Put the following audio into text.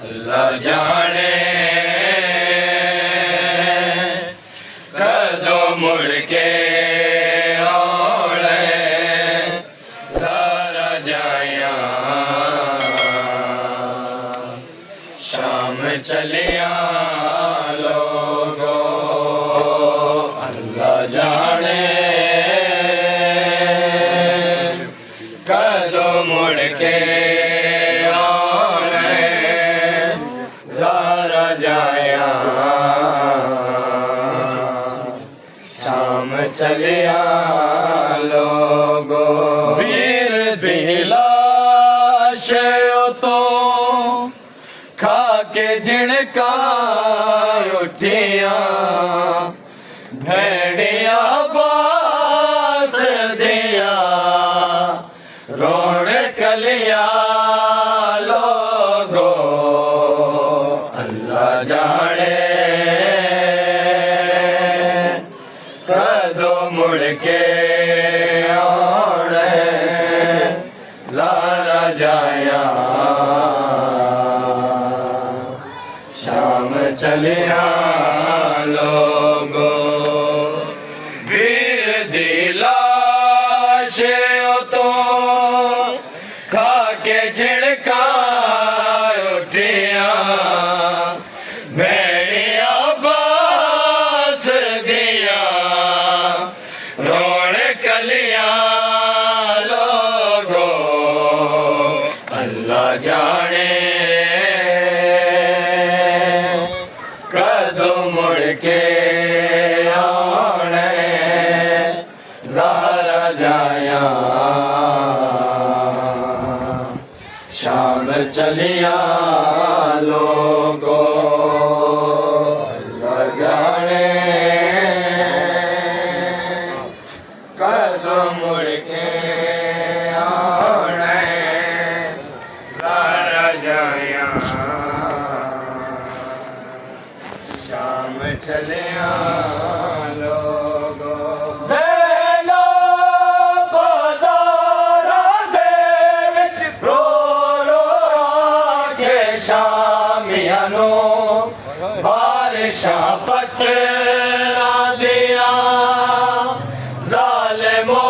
अल्लाह जाने कदों मुड़ के औले सारा जाया शाम चलिया लोगो। अल्लाह जाने कदों मुड़ के जाया शाम चलिया लोगो। वीर दिलाश तो खा के जिणका उठिया भेड़िया बास दिया रोण कलिया लोगो। अल्लाह जाने कदों मुड़ के औने ज़ारा जाया शाम चलिया लोगो। वीर दिलाश तो खा के झिड़का उठिया भेड़िया बास दिया रोण कलिया लोगो। अल्लाह जाने कदों मुड़ के औने ज़ारा जाया शाम चलिया लोगो। अल्लाह जाने कदों मुड़ के औने ज़ारा जाया शाम चलिया लोगो। ज़ैनो बाज़ारा दे विच रो रो के शामियानो बारिशां पत्थरां दियां ज़ालिमो